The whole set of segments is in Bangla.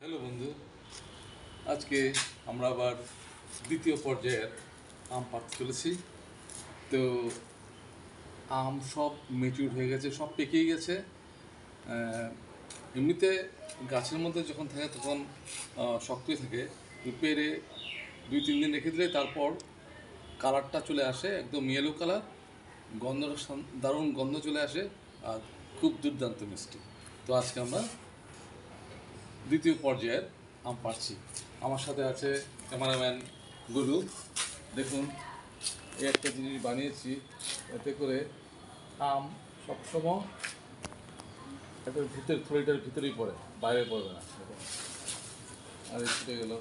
হ্যালো বন্ধু, আজকে আমরা আবার দ্বিতীয় পর্যায়ের আম পাড়তে চলেছি। তো আম সব মেচিউর হয়ে গেছে, সব পেকেই গেছে। এমনিতে গাছের মধ্যে যখন থাকে তখন শক্তই থাকে, পেরে 2-3 দিন রেখে দিলে তারপর কালারটা চলে আসে, একদম ইয়েলো কালার, গন্ধটা দারুণ গন্ধ চলে আসে, আর খুব দুর্দান্ত মিষ্টি। তো আজকে আমরা দ্বিতীয় পর্যায়ের আম পাড়ছি। আমার সাথে আছে ক্যামেরাম্যান গুরু। দেখুন, এই একটা জিনিস বানিয়েছি, এতে করে আম সবসময় এটার থলিটার ভিতরেই পড়ে, বাইরে পড়বে না। দেখুন, আর ছুটে গেল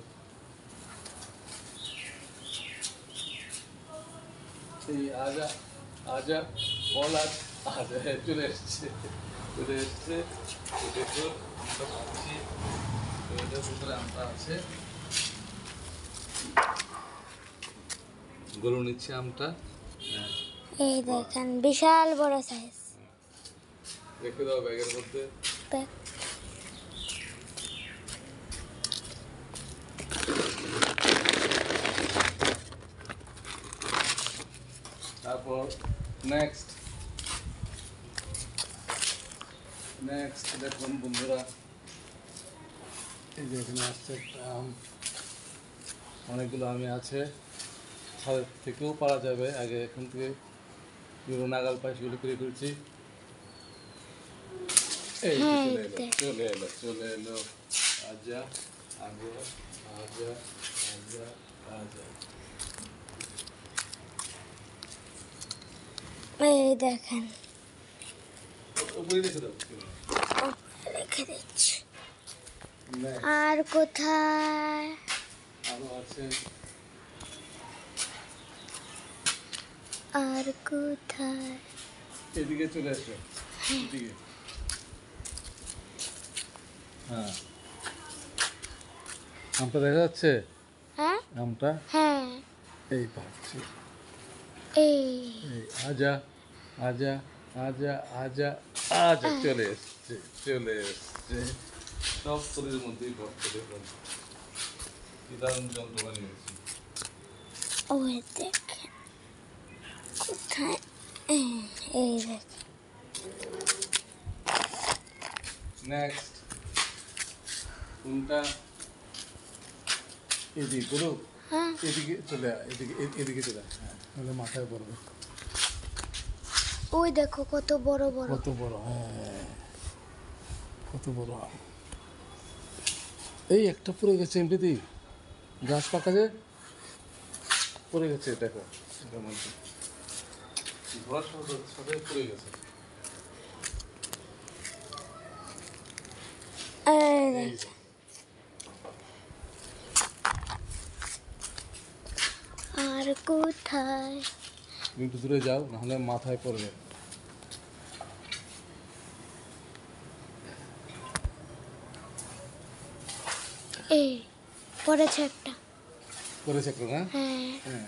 এই আজা আজা বল, আজ চলে এসছে দেখুন, আমরা পাচ্ছি। তো এটার ভিতরে আমটা আছে, গরু নিচ্ছে আমটা। এই দেখেন বিশাল বড় সাইজ। রেখে দাও ব্যাগের মধ্যে। তারপর নেক্সট দেখুন বন্ধুরা, এই যে এখানে আসছে একটা আম, অনেকগুলো আমি আছে, ছাদের থেকেও পারা যাবে। আগে এখান থেকে যেগুলো নাগাল পাই সেগুলো করে করেছি। এই চলে এলো আজা আজা আজা আজা আজা। এই দেখেন, উপরে রেখে দাও। রেখে দিচ্ছি। আর কোথায়? আরো আছে, আর কোথায়? এদিকে চলে আসো, এদিকে। হ্যাঁ, আমটা দেখা যাচ্ছে? হ্যাঁ আমটা হ্যাঁ, এই পাচ্ছি। এই আজা আজা আজা আজা আজা চলে এসছে, সব শরীরের মধ্যেই ভর্তি। দেখুন কি দারুণ যন্ত্র বানিয়েছি। ওই দেখেন কোথায়, এই দেখেন। নেক্সট কোনটা? এদিকে করো, হ্যাঁ, এদিকে চলে এদিকে চলে, হ্যাঁ, তাহলে মাথায় পড়বে। ওই দেখো কত বড় বড়। কত বড়, হ্যাঁ, কত বড় আম। এই একটা পড়ে গেছে এমনিতেই, গাছ পাকা যে পড়ে গেছে, দেখো এটার মধ্যে ধরার সাথে সাথে পড়ে গেছে। এই এই দেখেন, আর কোথায়? তুমি একটু দূরে যাও, নাহলে মাথায় পড়বে। এই পড়েছে একটা। পড়েছে একটু না? হ্যাঁ, হ্যাঁ,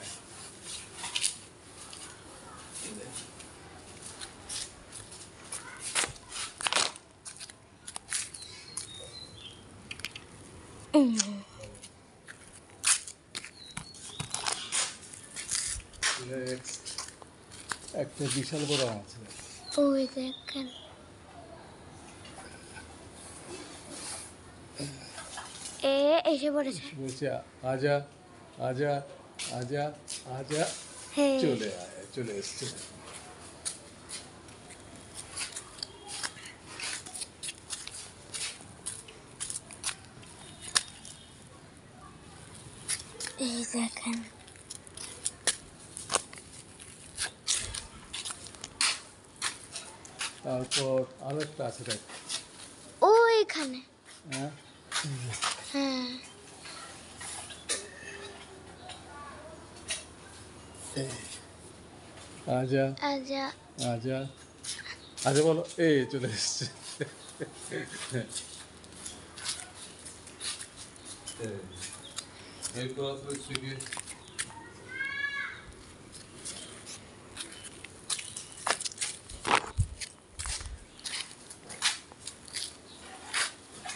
Next, একটা বিশাল বড় আম আছে। ওই দেখেন, এসে পড়েছে। বলছে আজা আজা আজা আজা, হ্যাঁ, চলে এসছে। এই দেখেন, তারপর আরো একটা আছে, দেখ। ওইখানে। হ্যাঁ, হ্যাঁ, আজা আজা আজা আজা বলো, এই চলে এসছে। এরপর হচ্ছে কি,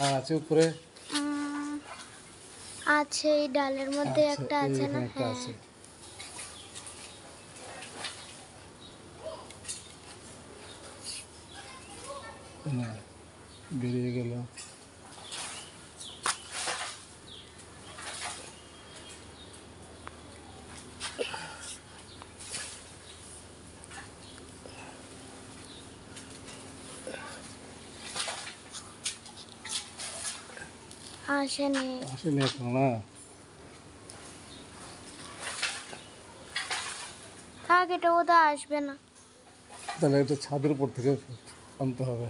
আর আছে উপরে। আছে এই ডালের মধ্যে আচ্ছা, একটা এই আছে না? এখানে একটা হ্যাঁ। আছে। না, বেরিয়ে গেল। আসেনি। আসেনি এখনো না? থাক, এটা বোধহয় আসবে না। তাহলে এটা ছাদের উপর থেকে আনতে হবে।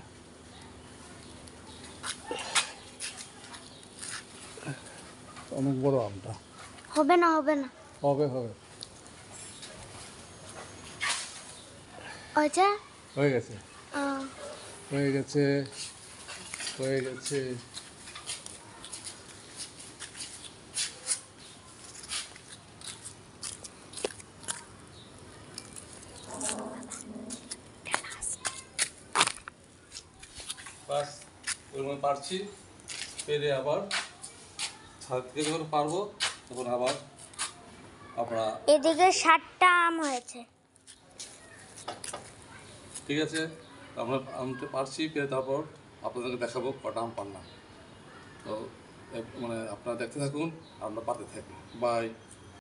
অনেক বড় আমটা। হবে না, হবে না। হবে হবে, আচ্ছা। হয়ে গেছে আহ, হয়ে গেছে হয়ে গেছে। বাস ওরকম পারছি, পেরে আবার ছাদ থেকে যখন পারবো তখন আবার আপনারা, এদিকে 60টা আম হয়েছে। ঠিক আছে, আমরা আমটা পারছি, পেরে তারপর আপনাদেরকে দেখাবো কটা আম পারলাম। তো মানে আপনারা দেখতে থাকুন, আমরা পাতে থাকি। বাই।